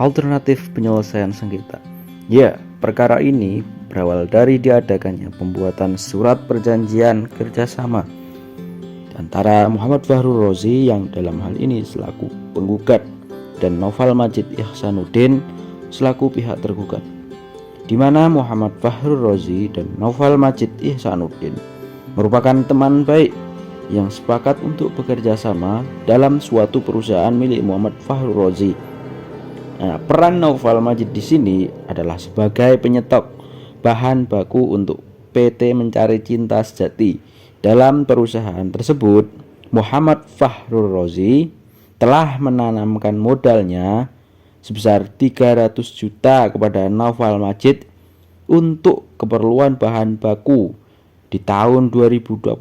alternatif penyelesaian sengketa. Ya, perkara ini berawal dari diadakannya pembuatan surat perjanjian kerjasama antara Muhammad Fahru Razi yang dalam hal ini selaku penggugat dan Noval Majid Ihsanuddin selaku pihak tergugat, di mana Muhammad Fahru Razi dan Noval Majid Ihsanuddin merupakan teman baik yang sepakat untuk bekerja sama dalam suatu perusahaan milik Muhammad Fahru Razi. Nah, peran Noval Majid di sini adalah sebagai penyetok bahan baku untuk PT Mencari Cinta Sejati. Dalam perusahaan tersebut, Muhammad Fahru Razi telah menanamkan modalnya sebesar 300 juta kepada Noval Majid untuk keperluan bahan baku di tahun 2020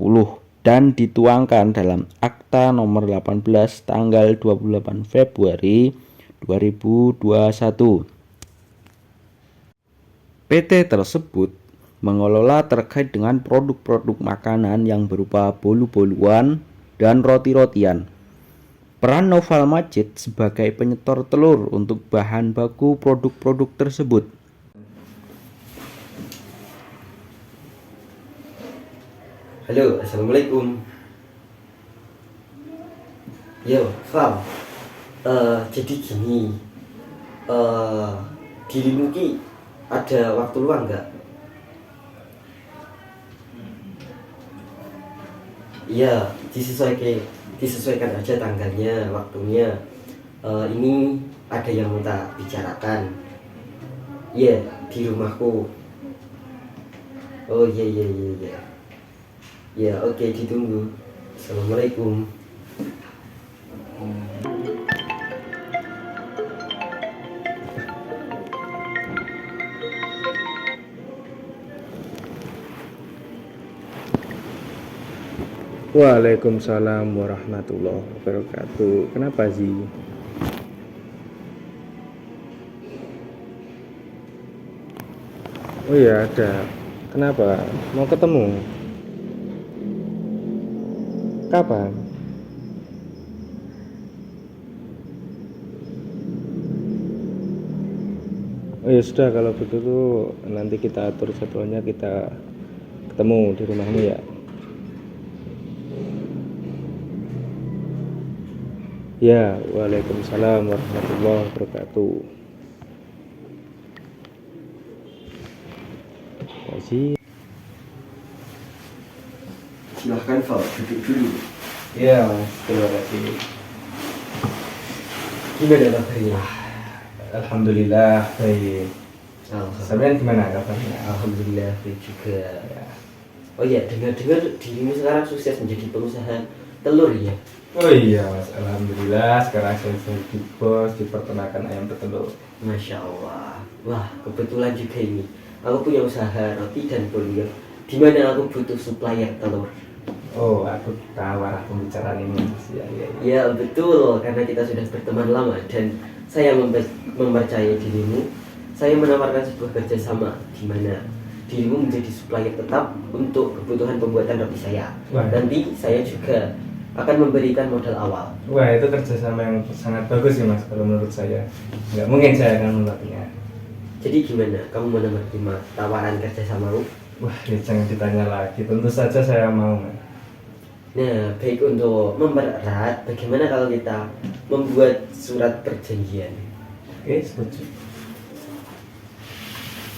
dan dituangkan dalam Akta nomor 18 tanggal 28 Februari 2021. PT tersebut mengelola terkait dengan produk-produk makanan yang berupa bolu-boluan dan roti-rotian. Peran Noval Majid sebagai penyetor telur untuk bahan baku produk-produk tersebut. Halo, assalamualaikum. Yo, Fam. Jadi gini, dirimu ki ada waktu luang nggak? Iya, disesuaikan aja tanggalnya, waktunya. Ini ada yang minta bicarakan. Iya, di rumahku. Oh iya. Ya, oke, ditunggu. Assalamualaikum. Waalaikumsalam warahmatullahi wabarakatuh. Kenapa sih? Oh iya ada. Kenapa? Mau ketemu? Kapan? Oh ya sudah, kalau begitu nanti kita atur jadwalnya, kita ketemu di rumahmu ya. Ya, waalaikumsalam warahmatullahi wabarakatuh. Kasih. Silahkan, Fam, duduk dulu. Ya, Mas. Terima kasih. Gimana kabarnya? Alhamdulillah baik. Alhamdulillah. Sampean gimana kabarnya? Alhamdulillah baik juga. Oh iya, dengar-dengar dirimu sekarang sukses menjadi pengusaha telur ya? Oh iya Mas, alhamdulillah sekarang saya jadi bos di peternakan ayam petelur. Masya Allah. Wah, kebetulan juga ini. Aku punya usaha roti dan bolu, di mana aku butuh supplier telur. Oh, aku tahu arah pembicaraan ini Mas. Ya. Ya betul, karena kita sudah berteman lama dan saya mempercayai dirimu. Saya menawarkan sebuah kerjasama di mana dirimu menjadi supplier tetap untuk kebutuhan pembuatan roti saya. Wah. Nanti saya juga akan memberikan modal awal. Wah, itu kerjasama yang sangat bagus sih Mas kalau menurut saya. Nggak mungkin saya akan menolaknya. Jadi gimana? Kamu mau menerima tawaran kerjasamamu? Wah, ya jangan ditanya lagi. Tentu saja saya mau Mas. Nah, baik, untuk mempererat, bagaimana kalau kita membuat surat perjanjian? Oke, setuju.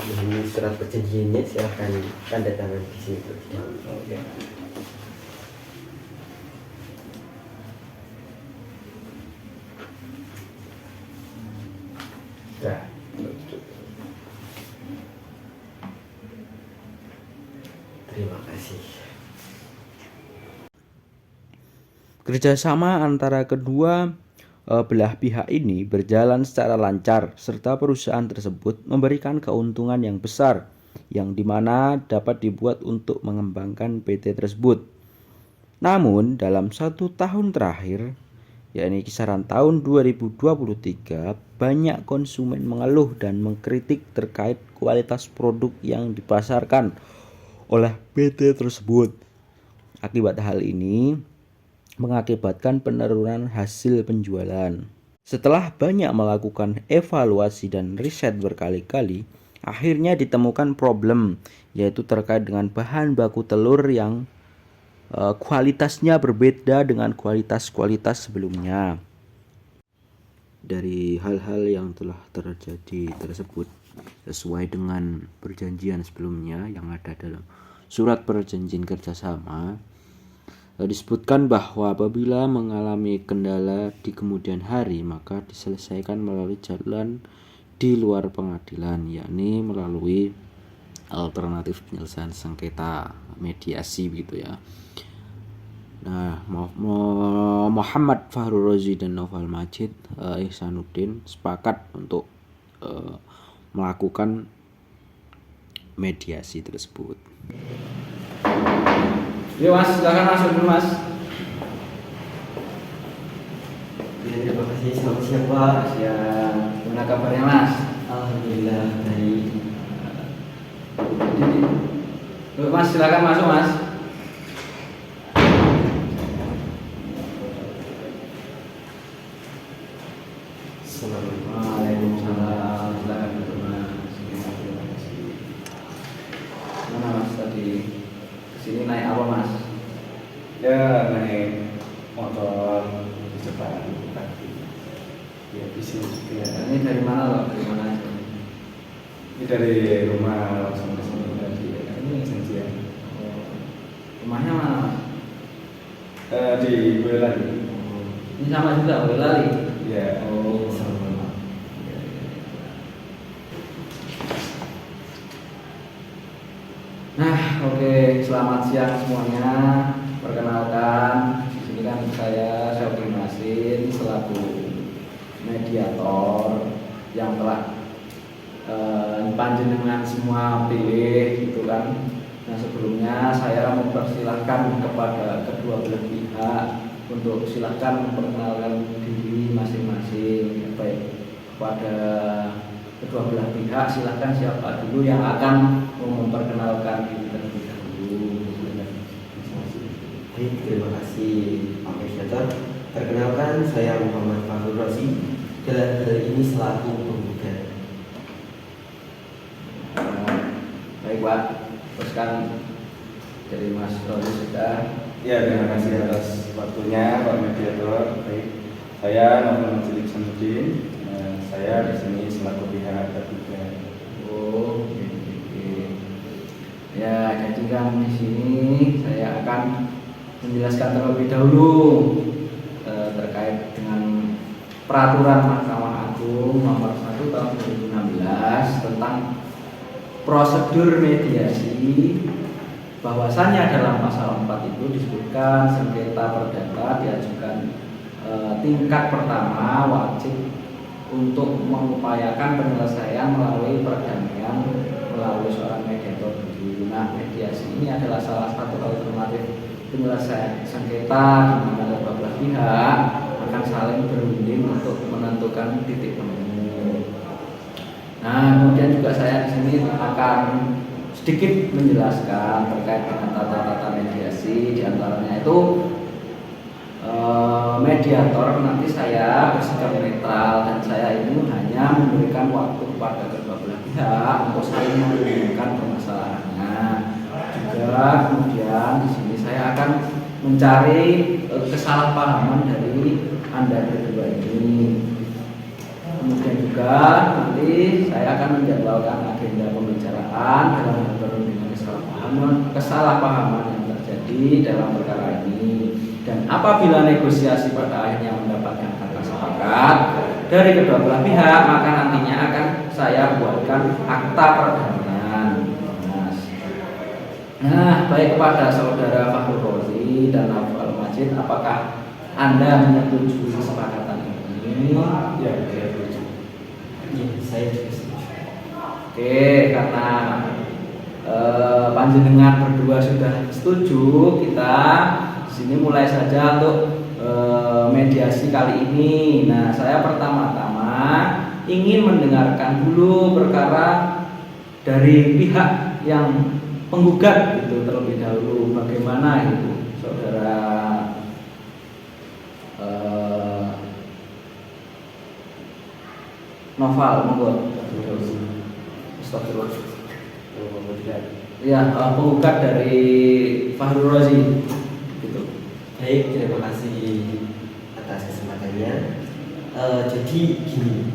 Ini surat perjanjiannya, silahkan tanda tangan di sini terlebih dahulu. Oke. Ya. Terima kasih. Kerjasama antara kedua belah pihak ini berjalan secara lancar serta perusahaan tersebut memberikan keuntungan yang besar yang dimana dapat dibuat untuk mengembangkan PT tersebut. Namun dalam 1 tahun terakhir, yakni kisaran tahun 2023, banyak konsumen mengeluh dan mengkritik terkait kualitas produk yang dipasarkan oleh PT tersebut. Akibat hal ini mengakibatkan penurunan hasil penjualan. Setelah banyak melakukan evaluasi dan riset berkali-kali, akhirnya ditemukan problem, yaitu terkait dengan bahan baku telur yang kualitasnya berbeda dengan kualitas-kualitas sebelumnya. Dari hal-hal yang telah terjadi tersebut, sesuai dengan perjanjian sebelumnya yang ada dalam surat perjanjian kerjasama, disebutkan bahwa apabila mengalami kendala di kemudian hari, maka diselesaikan melalui jalan di luar pengadilan, yakni melalui alternatif penyelesaian sengketa, mediasi gitu ya. Nah, Muhammad Fahru Rozi dan Noval Majid Ihsanuddin sepakat untuk melakukan mediasi tersebut. Yuk Mas, silakan masuk dulu Mas. Ya, terima kasih. Selamat siang Pak. Siang. Gimana kabarnya Mas? Alhamdulillah baik. Yuk Mas, silakan masuk Mas. Waalaikumsalam. Silakan duduk Mas. Terima kasih. Mana Mas tadi? Sini naik apa Mas? Ya naik motor di depan tadi. Ya bisa juga. Ini dari mana loh? Dari mana aja? Ini dari rumah langsung ke sini tadi. Ini janjian. Rumahnya mana Mas? Di Boyolali. Ini sama juga Boyolali. Ya. Oh, sama. Nah, oke, selamat siang semuanya. Perkenalkan, di sini kan saya Syafri Masin selaku mediator yang telah panjenengan semua pilih gitu kan. Nah, sebelumnya saya mempersilahkan kepada kedua belah pihak untuk silakan memperkenalkan diri masing-masing, baik kepada kedua belah pihak. Silakan siapa dulu yang akan memperkenalkan diri terlebih dahulu. Baik, terima kasih Pak Mediator. Perkenalkan, saya Muhammad Fahru Rozi. Dalam hal ini selaku penggugat. Baik Pak, teruskan dari Mas Rozi sudah. Ya, terima kasih atas waktunya Pak Mediator. Baik. Saya Noval Majid Ihsanuddin. Saya di sini selaku pihak tergugat. Oh, oke. Ya, jadi kan di sini saya akan menjelaskan terlebih dahulu terkait dengan peraturan Mahkamah Agung nomor 1 tahun 2016 tentang prosedur mediasi, bahwasannya dalam pasal 4 itu disebutkan sengketa perdata diajukan tingkat pertama wajib untuk mengupayakan penyelesaian melalui perdamaian melalui seorang mediator. Nah, mediasi ini adalah salah satu alternatif penyelesaian sengketa di mana kedua belah pihak akan saling berunding untuk menentukan titik temu. Nah, kemudian juga saya di sini akan sedikit menjelaskan terkait dengan tata-tata mediasi, diantaranya itu mediator nanti saya bersikap netral dan saya ini hanya memberikan waktu kepada kedua belah pihak untuk saling menyelesaikan permasalahannya. Juga kemudian di sini saya akan mencari kesalahpahaman dari Anda berdua ini. Kemudian juga nanti saya akan menjadwalkan agenda pembicaraan dalam hal dengan kesalahpahaman yang terjadi dalam perkara ini. Dan apabila negosiasi pada akhirnya mendapatkan kata sepakat dari kedua belah pihak, maka nantinya akan saya buatkan akta perdamaian. Nah, baik kepada saudara Fahru Rozi dan Noval Majid, apakah Anda menyetujui kesepakatan ini? Ya, saya setuju. Ya, saya juga setuju. Oke, karena panjenengan berdua sudah setuju, kita sini mulai saja untuk mediasi kali ini. Nah, saya pertama-tama ingin mendengarkan dulu perkara dari pihak yang penggugat itu terlebih dahulu. Bagaimana itu, saudara Noval, monggo. Astagfirullah. Ya, penggugat dari Fahru Rozi. Gitu. Baik, terima kasih atas kesempatannya. Jadi gini,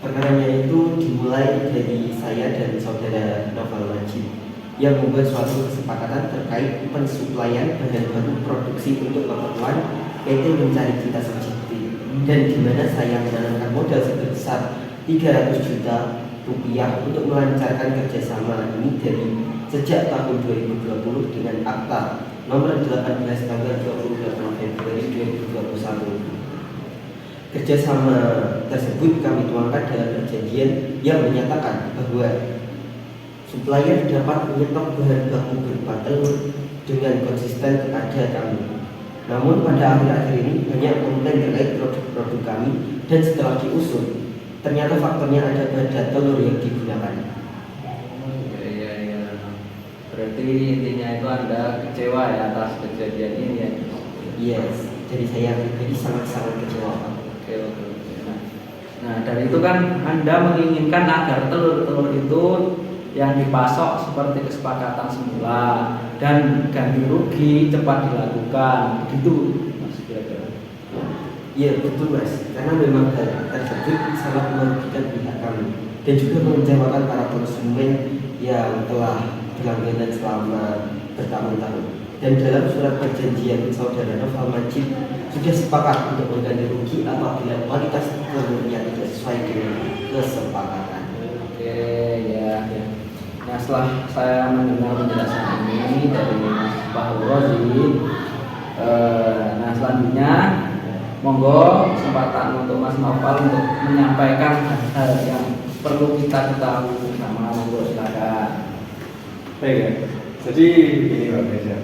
perkaranya itu dimulai dari saya dan saudara Novel Majid yang membuat suatu kesepakatan terkait pensuplaian bahan baku produksi untuk keperluan PT Mencari Cinta Sejati, dan di mana saya menanamkan modal sebesar 300 juta rupiah untuk melancarkan kerjasama ini dari sejak tahun 2020 dengan Akta nomor 18 tanggal 28 Februari 2021. Kerjasama tersebut kami tuangkan dalam perjanjian yang menyatakan bahwa supplier dapat menyetok bahan baku berupa telur dengan konsisten kepada kami. Namun pada akhir-akhir ini banyak komplain terkait produk-produk kami, dan setelah diusut ternyata faktornya ada pada telur yang digunakan. Iya. Berarti intinya itu Anda kecewa ya atas kejadian ini ya? Yes, jadi saya pribadi sangat-sangat kecewa. Oke. Nah, dari itu kan Anda menginginkan agar telur-telur itu yang dipasok seperti kesepakatan semula dan ganti rugi cepat dilakukan, gitu Mas kira-kira? Iya betul Mas, karena memang hal tersebut sangat merugikan pihak kami dan juga mengecewakan para konsumen yang telah berlangganan selama bertahun-tahun. Dan dalam surat perjanjian saudara Novel Majid sudah sepakat untuk mengganti rugi apabila kualitas telurnya tidak sesuai dengan kesepakatan. Oke, ya. Nah, setelah saya mendengar penjelasan ini dari Mas Fahru Rozi, nah selanjutnya monggo kesempatan untuk Mas Novel untuk menyampaikan hal yang perlu kita ketahui bersama. Monggo silakan. Baik ya. Jadi ini Pak Presiden,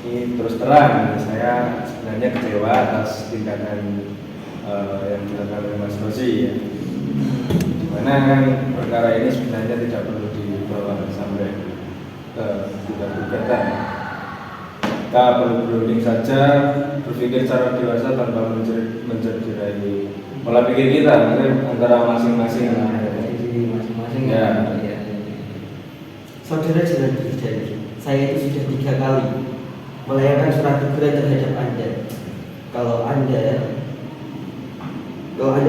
ini terus terang saya sebenarnya kecewa atas tindakan yang dilakukan oleh Mas Rozi ya. Dimana perkara ini sebenarnya tidak perlu dibawa sampai ke tingkat gugatan. Kita perlu berunding saja, berpikir secara dewasa tanpa mencerdirai pola pikir kita antara masing-masing. Masing-masing Ya. Saudara jangan berjanji. Saya itu sudah 3 kali melayangkan surat teguran terhadap Anda. Kalau Anda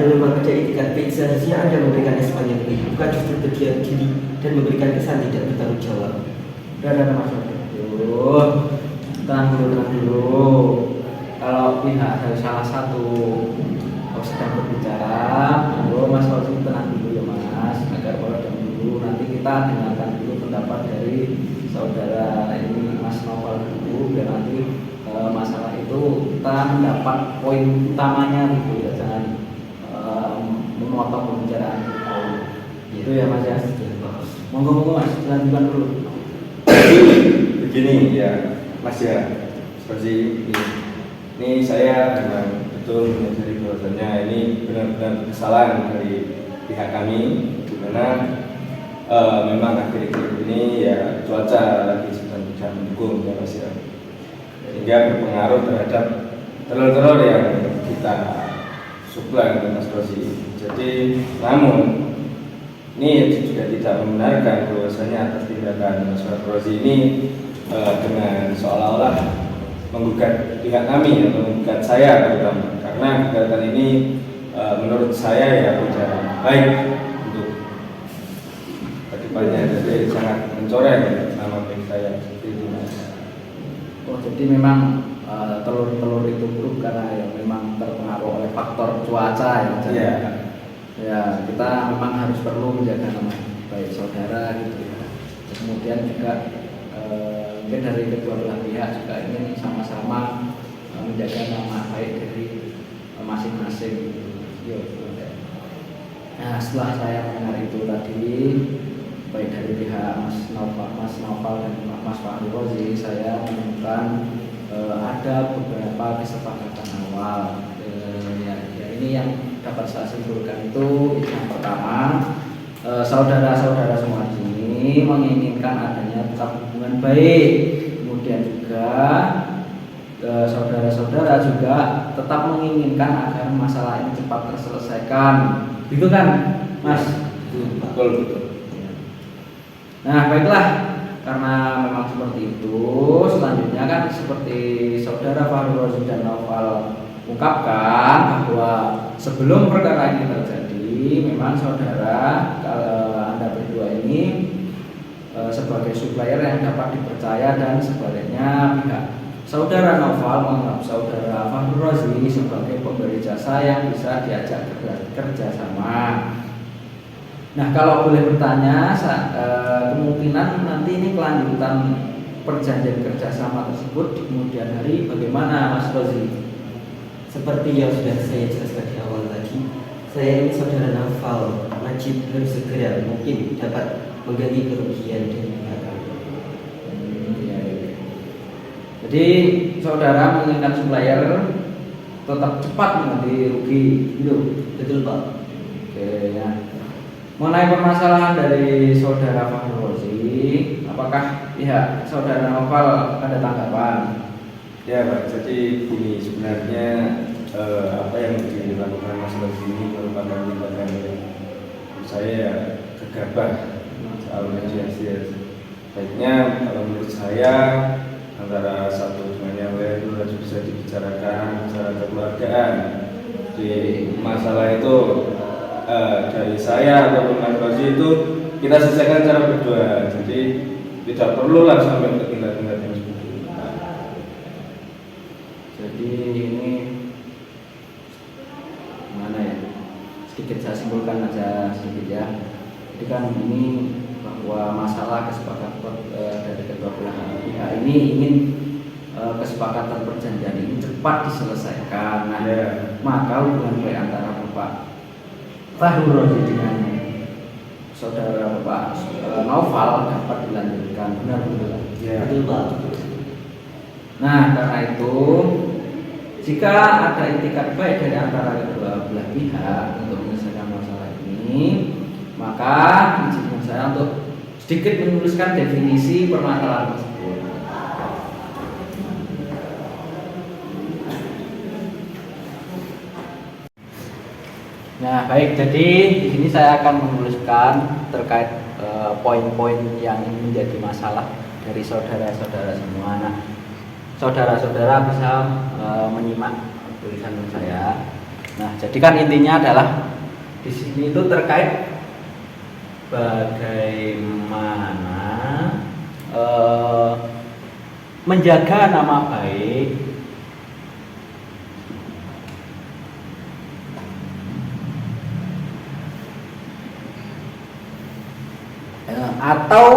memang ada etikat baik, seharusnya Anda memberikan respon yang baik, bukan justru berdiam diri dan memberikan kesan tidak bertanggung jawab. Udah Mas Novel. Tenang dulu. Kalau pihak dari salah satu sedang berbicara, Mas Rozi tenang dulu ya Mas, agar meredam dulu. Nanti kita dengarkan dulu pendapat dari saudara ini Mas Novel dulu, dan nanti masalah itu kita mendapat poin utamanya gitu ya, jangan memotong pembicaraan itu ya Mas ya. Monggo Mas, lanjutkan dulu. Begini ya Mas ya, seperti ini saya memang betul menyadari bahwasannya ini benar-benar kesalahan dari pihak kami, di mana memang akhir-akhir ini ya cuaca lagi sedang tidak mendukung ya Mas ya, sehingga berpengaruh terhadap telur-telur yang kita suplai oleh Mas Rozi. Jadi namun ini juga tidak membenarkan bahwasanya atas tindakan Mas Rozi ini dengan seolah-olah menggugat pihak kami atau menggugat saya terutama, karena gugatan ini menurut saya ya tidak baik untuk kedepannya, jadi sangat mencoreng nama baik saya seperti itu Mas. Oh, jadi memang telur-telur itu buruk karena ya memang terpengaruh oleh faktor cuaca ya. Iya. Ya, kita memang harus perlu menjaga nama baik saudara gitu ya. Kemudian juga mungkin dari kedua belah pihak juga ingin sama-sama menjaga nama baik dari masing-masing gitu. Nah, setelah saya mendengar itu tadi baik dari pihak Mas Novel dan Mas Fahru Rozi, saya menemukan ada beberapa kesepakatan awal. Ya ini yang dapat saya simpulkan itu yang pertama, saudara-saudara semua ini menginginkan adanya tetap hubungan baik. Kemudian juga saudara-saudara juga tetap menginginkan agar masalah ini cepat terselesaikan Gitu kan, Mas? Betul betul. Nah, baiklah, karena memang seperti itu, selanjutnya kan seperti saudara Fahrul Razi dan Naufal ungkapkan bahwa sebelum perkara ini terjadi, memang saudara Anda berdua ini sebagai supplier yang dapat dipercaya, dan sebaliknya pihak saudara Naufal menganggap saudara Fahrul Razi sebagai pemberi jasa yang bisa diajak kerjasama. Nah, kalau boleh bertanya, kemungkinan nanti ini kelanjutan perjanjian kerjasama tersebut di kemudian hari bagaimana, Mas Rozi? Seperti yang sudah saya jelaskan di awal tadi, saya ini saudara Naufal wajib harus segera mungkin dapat mengganti kerugian dari pihak kami. Ya. Jadi saudara menginginkan supplier tetap cepat mengganti rugi, gitu? Betul Pak. Oke, ya. Mengenai permasalahan dari saudara Fahrul Razi, apakah pihak saudara Naufal ada tanggapan? Ya Pak, jadi ini sebenarnya apa yang dilakukan Mas Rozi ini merupakan tindakan yang menurut saya gegabah soal mediasi. Baiknya kalau menurut saya antara satu dengan yang lain itu harus bisa dibicarakan secara kekeluargaan. Di masalah itu dari saya ataupun Mas Rozi itu kita selesaikan secara berdua. Jadi tidak perlulah sampai ke tingkat-tingkat yang seperti itu. Jadi ini mana ya? Sedikit saya simpulkan aja sedikit ya. Jadi kan ini bahwa masalah kesepakatan dari kedua belah pihak ini ingin kesepakatan perjanjian ini cepat diselesaikan. Nah, maka hubungan baik antara Bapak Fahrul Razi dengan saudara Bapak Naufal dapat dilanjutkan, benar betul? Betul Pak. Nah, karena itu jika ada itikat baik dari antara kedua belah pihak untuk menyelesaikan masalah ini, maka izinkan saya untuk sedikit menuliskan definisi permasalahan tersebut. Nah, baik. Jadi di sini saya akan menuliskan terkait poin-poin yang menjadi masalah dari saudara-saudara semua. Nah, saudara-saudara bisa menyimak tulisan saya. Nah, jadi kan intinya adalah di sini itu terkait bagaimana menjaga nama baik atau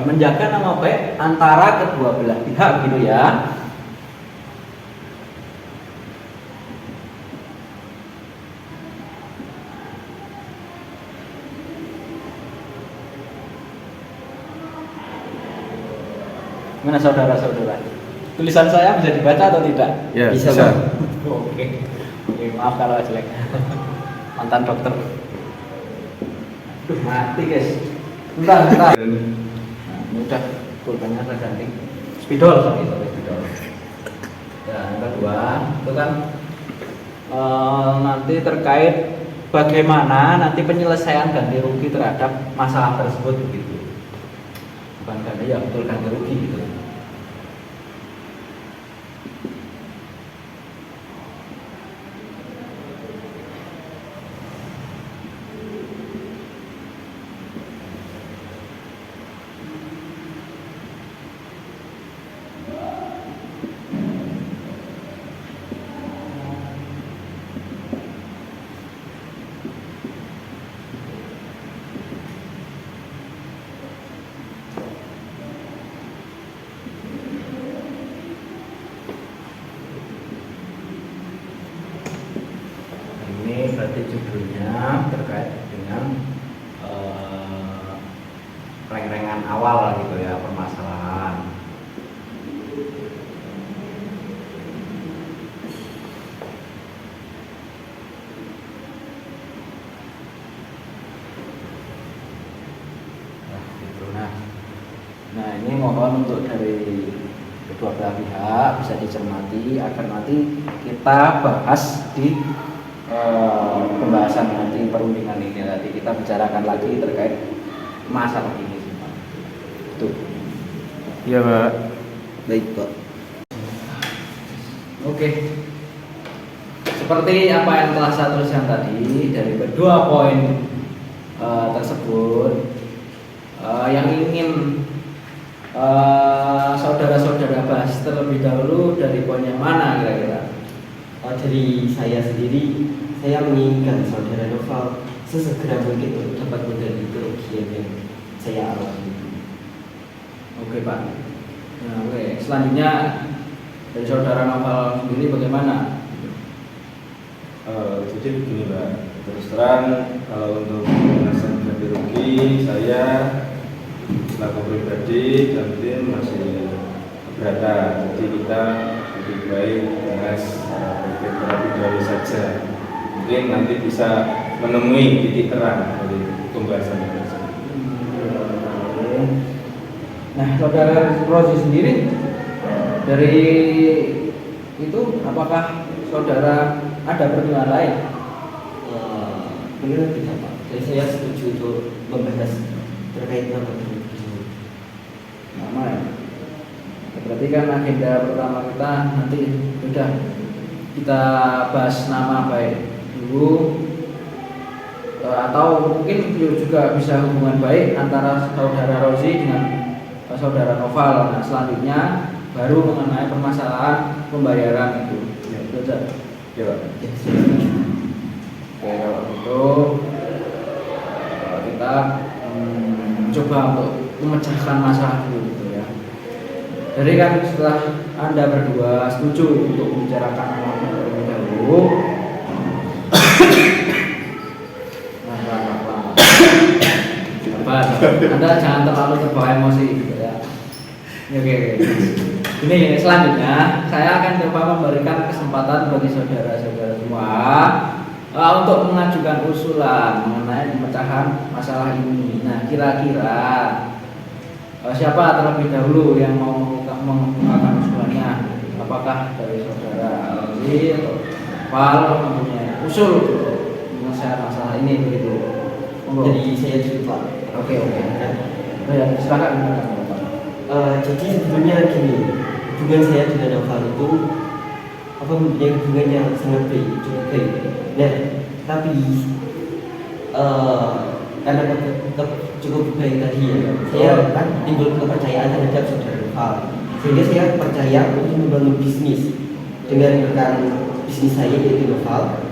menjaga nama baik antara kedua belah pihak, gitu ya. Gimana saudara-saudara? Tulisan saya bisa dibaca atau tidak? Ya, Bisa. Oke. Oke, maaf kalau jelek. Mantan dokter. Duh, mati guys. Bentar. Nah, ini udah pulpennya saya ganti. Spidol, sorry spidol. Ya, yang kedua itu kan nanti terkait bagaimana nanti penyelesaian ganti rugi terhadap masalah tersebut, begitu. Bukan ganti, ya betul ganti rugi gitu. Ini berarti judulnya terkait dengan reng-rengan awal gitu ya, permasalahan. Nah, gitu. Nah ini mohon untuk dari kedua belah pihak bisa dicermati agar nanti kita bahas di perundingan ini tadi kita bicarakan lagi terkait masalah ini. Tuh. Iya, Pak. Baik, Pak. Oke. Seperti apa yang telah saya tuliskan tadi dari kedua poin tersebut, yang ingin saudara-saudara bahas terlebih dahulu dari poin yang mana kira-kira? Dari saya sendiri, saya menginginkan saudara Noval sesegera mungkin untuk dapat menggali kerugian yang saya alami. Oke, Pak. Nah, oke. Selanjutnya dari saudara Noval sendiri bagaimana? Jadi begini Pak, terus terang kalau untuk pelunasan ganti rugi saya selaku pribadi dan tim masih keberatan. Jadi kita lebih baik bahas terlebih dahulu saja. Mungkin nanti bisa menemui titik terang dari pembahasan tersebut. Nah, saudara Rozi sendiri dari itu apakah saudara ada pertimbangan lain? Benar tidak, Pak. Jadi saya setuju untuk membahas terkait nama ini. Nama ya. Berarti kan agenda pertama kita nanti sudah kita bahas nama baik dulu, atau mungkin juga bisa hubungan baik antara saudara Rozi dengan saudara Noval. Nah, selanjutnya baru mengenai permasalahan pembayaran itu. Ya, betul. Ya Pak. Oke, kalau gitu kita coba untuk memecahkan masalah dulu gitu ya. Jadi kan setelah Anda berdua setuju untuk membicarakan nama terlebih dahulu, Anda jangan terlalu terbawa emosi gitu ya. Oke. Ini selanjutnya saya akan coba memberikan kesempatan bagi saudara-saudara semua untuk mengajukan usulan mengenai pemecahan masalah ini. Nah, kira-kira siapa terlebih dahulu yang mau mengemukakan usulannya? Apakah dari saudara Rozi atau Val mempunyai usul menyelesaikan masalah ini begitu? Jadi saya dulu, Pak. Oke. Ya, silakan. Jadi sebetulnya gini, hubungan saya dengan Noval itu mempunyai hubungan yang sangat baik, cukup baik. Nah, tapi karena cukup baik tadi ya, saya kan timbul kepercayaan terhadap saudara Noval, sehingga saya percaya untuk membangun bisnis dengan rekan bisnis saya yaitu Noval.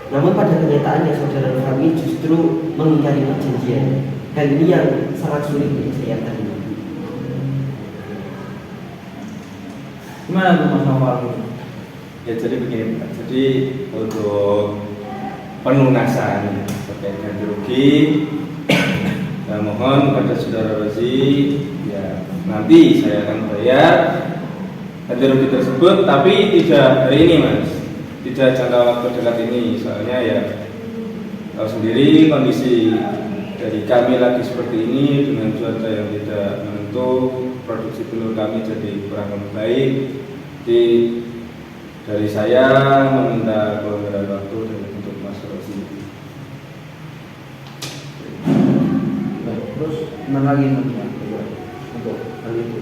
Namun pada kenyataannya saudara Noval ini justru mengingkari perjanjian. Hal ini yang sangat sulit untuk saya terima. Gimana tuh Mas Noval? Ya jadi begini Pak. Jadi untuk pelunasan terkait ganti rugi, mohon pada saudara Rozi ya nanti saya akan bayar ganti rugi tersebut, tapi tidak hari ini Mas, tidak jangka waktu dekat ini. Soalnya ya tahu sendiri kondisi dari kami lagi seperti ini dengan cuaca yang tidak menentu, produksi telur kami jadi kurang baik. Jadi dari saya meminta kelonggaran waktu untuk Mas Rozi. Terus mana lagi nantinya untuk hal itu?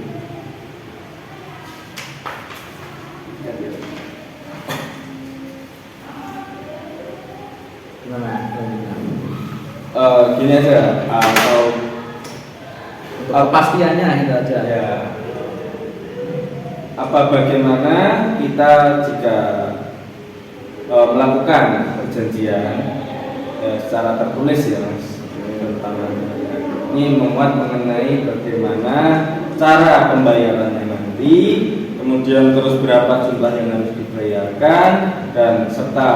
Gimana? Gini aja atau kepastiannya itu aja. ya bagaimana kita jika melakukan perjanjian secara tertulis ya Mas, terutama ini memuat mengenai bagaimana cara pembayarannya nanti, kemudian terus berapa jumlah yang harus dibayarkan, dan serta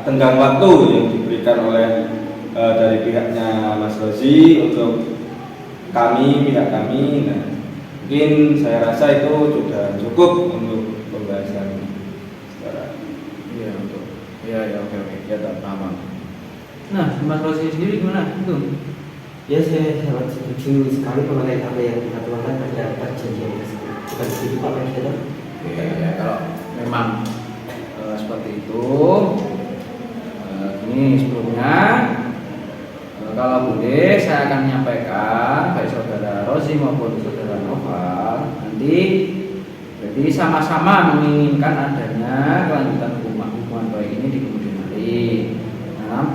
tenggang waktu yang diberikan oleh dari pihaknya Mas Rozi untuk pihak kami. Nah, mungkin saya rasa itu sudah cukup untuk pembahasan secara oke ya paham. Nah, Mas Rozi sendiri gimana itu? Ya, saya sangat setuju sekali mengenai apa yang kita tuangkan pada perjanjian tersebut. Bukan begitu Pak Presiden? Ya, kalau memang seperti itu, ini sebelumnya kalau boleh saya akan menyampaikan baik saudara Rozi maupun saudara Noval nanti jadi sama-sama menginginkan adanya kelanjutan hubungan baik ini di kemudian hari.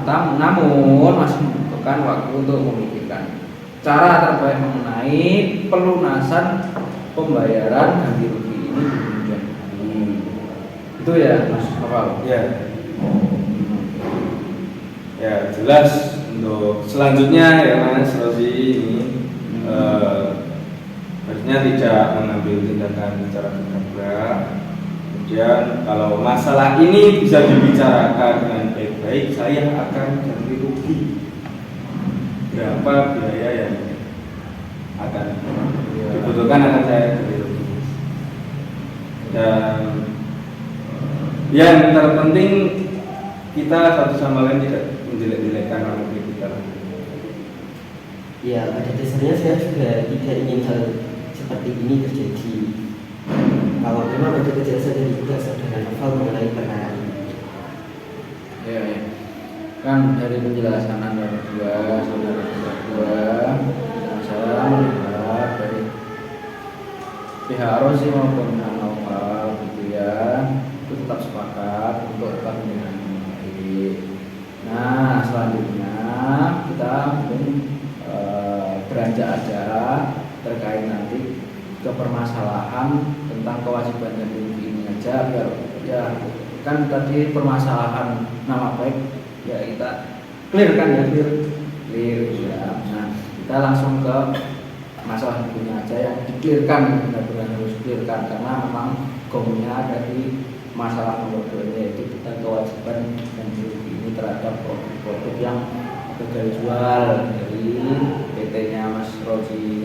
Namun masih membutuhkan waktu untuk memikirkan cara terbaik mengenai pelunasan pembayaran ganti rugi ini di kemudian hari. Itu ya Mas Noval. Ya. Ya jelas untuk selanjutnya ya Mas Rozi ini harusnya tidak mengambil tindakan secara gegabah. Kemudian kalau masalah ini bisa dibicarakan dengan baik-baik, saya akan ganti rugi berapa biaya yang akan dibutuhkan akan saya ganti rugi. Dan yang terpenting kita satu sama lain tidak menjelek-jelekkan orang kita. Ya, pada dasarnya saya juga tidak ingin hal seperti ini terjadi. Kalau memang ada kejelasan dari juga saudara Noval mengenai perkara ini. Ya. Kan dari penjelasan Anda berdua, saudara berdua, saya melihat dari pihak Rozi maupun pihak Noval gitu ya, itu tetap sepakat untuk tetap menjalani dengan baik. Nah, selanjutnya kita mungkin beranjak aja terkait nanti ke permasalahan tentang kewajiban ganti rugi ini aja biar ya kan tadi permasalahan nama baik ya kita clear kan ya clear ya. Nah, kita langsung ke masalah hukumnya aja yang di-clearkan, benar-benar harus clearkan karena memang gongnya ada di masalah nomor 2 yaitu kita kewajiban ganti rugi ini terhadap produk yang gagal jual dari PT-nya Mas Rozi.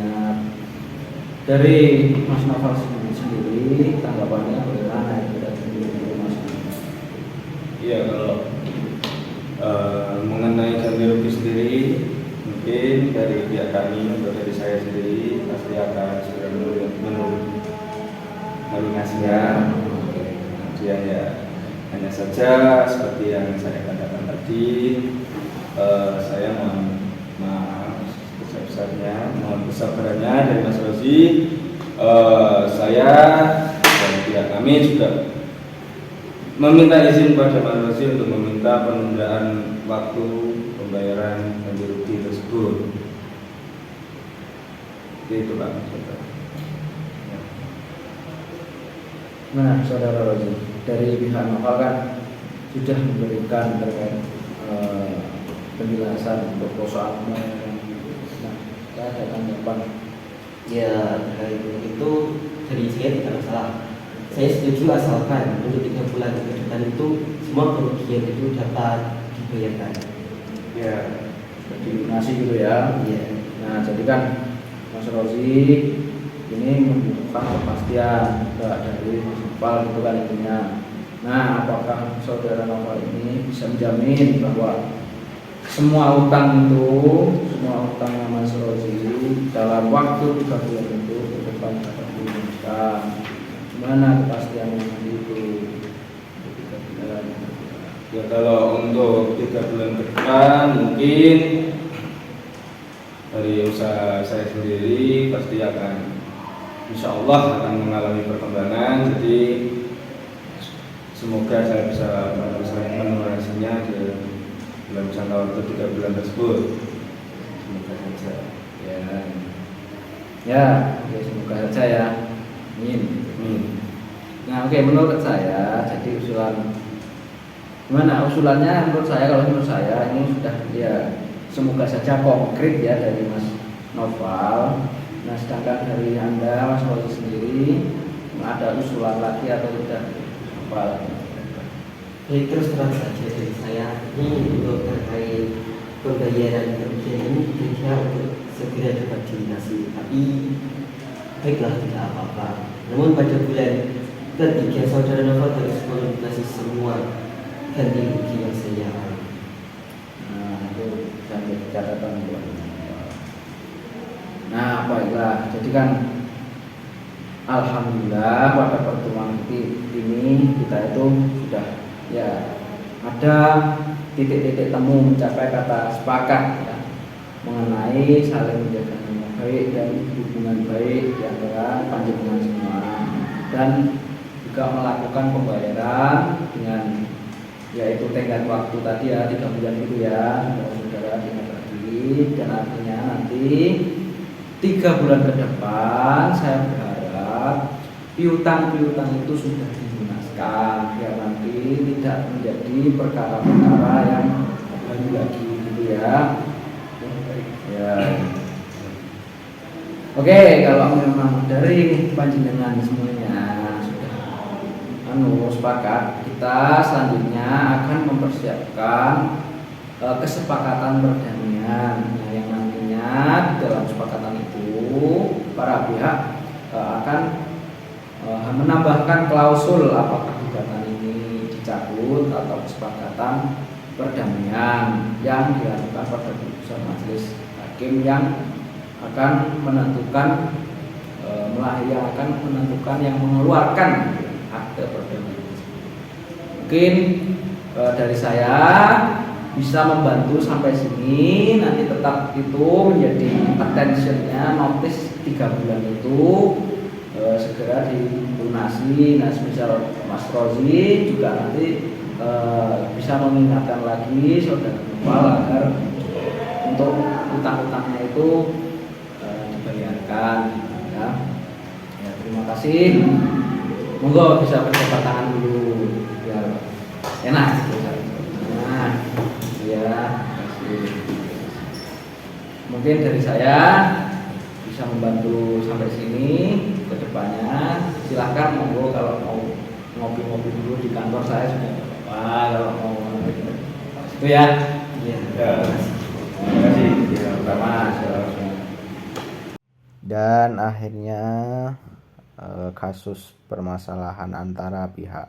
Dari Mas Noval sendiri tanggapannya bagaimana itu dari Mas? Iya, kalau mengenai ganti rugi sendiri mungkin dari pihak kami atau dari saya sendiri pasti akan segera melunasinya. Kemudian ya hanya saja seperti yang saya katakan tadi, saya mohon maaf sebesar-besarnya, mohon kesabarannya dari Mas Rozi. Saya dan pihak kami juga meminta izin kepada Mas Rozi untuk meminta penundaan waktu pembayaran ganti rugi tersebut. Itu Pak. Nah, saudara Rozi, dari pihak Noval kan sudah memberikan terkait penjelasan untuk persoalan pembayaran. Nah, kita ada tanggapan. Ya, terkait itu dari saya tidak masalah. Saya setuju asalkan untuk 3 bulan ke depan itu semua kerugian itu dapat dibayarkan. Ya, dilunasi gitu ya. Iya. Nah, jadi kan Mas Rozi ini membutuhkan kepastian dari Noval itu kan intinya. Nah, apakah saudara Noval ini bisa menjamin bahwa semua utang Mas Rozi dalam waktu 3 bulan itu ke depan dapat dilunaskan? Gimana kepastiannya nanti itu? Ya kalau untuk 3 bulan ke depan mungkin dari usaha saya sendiri pasti akan insya Allah akan mengalami perkembangan, jadi semoga saya bisa melunasinya dalam jangka waktu 3 bulan tersebut. Semoga saja. Ya, semoga saja ya. Amin. Nah, oke, menurut saya jadi usulannya menurut saya ini sudah ya semoga saja konkret ya dari Mas Noval. Nah, sedangkan dari Anda Mas Rozi sendiri ada usulan lagi atau tidak? Apa? Jadi terus terang saja dari saya ini untuk terkait pembayaran kerugian ini kira-kira untuk segera dapat dilunasi. Tapi baiklah tidak apa-apa. Namun pada bulan ketiga saudara Noval harus melunasi semua ganti rugi yang saya alami. Nah, itu jadi catatan buat. Nah, baiklah. Jadi kan alhamdulillah pada pertemuan ini kita itu sudah ya ada titik-titik temu mencapai kata sepakat ya, mengenai saling menjaga nama baik dan hubungan baik di antara panjenengan semua, dan juga melakukan pembayaran dengan yaitu tenggat waktu tadi ya 3 bulan itu ya saudara ingat tadi, dan artinya nanti 3 bulan ke depan saya berharap piutang-piutang itu sudah dilunaskan biar nanti tidak menjadi perkara-perkara yang baru lagi gitu ya. Ya. Oke, kalau memang dari panjenengan semuanya sudah sepakat, kita selanjutnya akan mempersiapkan kesepakatan perdamaian. Nah, yang nantinya di dalam kesepakatan itu para pihak akan menambahkan klausul apakah gugatan ini dicabut atau kesepakatan perdamaian yang dilakukan pada putusan majelis hakim yang akan menentukan yang mengeluarkan akte perdamaian. Mungkin dari saya bisa membantu sampai sini, nanti tetap itu menjadi attentionnya, notice 3 bulan itu segera dilunasi. Nah, misal Mas Rozi juga nanti bisa mengingatkan lagi saudara Nopal agar untuk utang-utangnya itu dibayarkan ya. Ya, terima kasih. Monggo bisa berjabat tangan dulu biar enak gitu. Nah, ya, kasih. Mungkin dari saya bisa membantu sampai sini. Kedepannya silahkan monggo kalau mau ngopi-ngopi dulu di kantor saya sudah kalau mau itu ya. Ya, terima kasih. Ya, pertama. Dan akhirnya kasus permasalahan antara pihak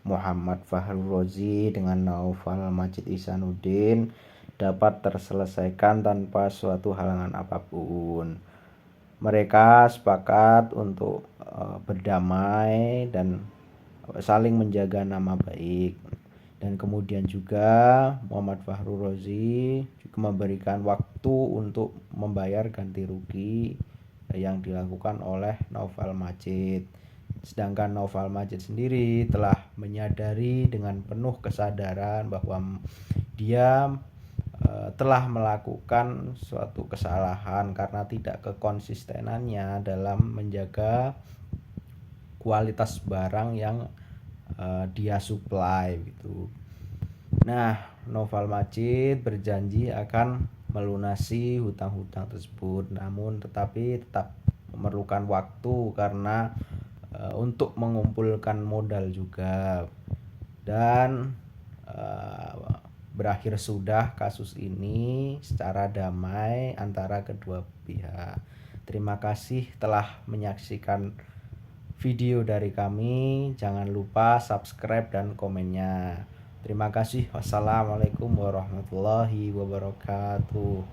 Muhammad Fahrul Rozi dengan Naufal Majid Ihsanuddin dapat terselesaikan tanpa suatu halangan apapun. Mereka sepakat untuk berdamai dan saling menjaga nama baik. Dan kemudian juga Muhammad Fahrul Rozi juga memberikan waktu untuk membayar ganti rugi yang dilakukan oleh Naufal Majid. Sedangkan Naufal Majid sendiri telah menyadari dengan penuh kesadaran bahwa dia telah melakukan suatu kesalahan karena tidak kekonsistenannya dalam menjaga kualitas barang yang dia supply gitu. Nah, Naufal Majid berjanji akan melunasi hutang-hutang tersebut, namun tetapi tetap memerlukan waktu karena untuk mengumpulkan modal juga. Dan berakhir sudah kasus ini secara damai antara kedua pihak. Terima kasih telah menyaksikan video dari kami. Jangan lupa subscribe dan komennya. Terima kasih. Wassalamualaikum warahmatullahi wabarakatuh.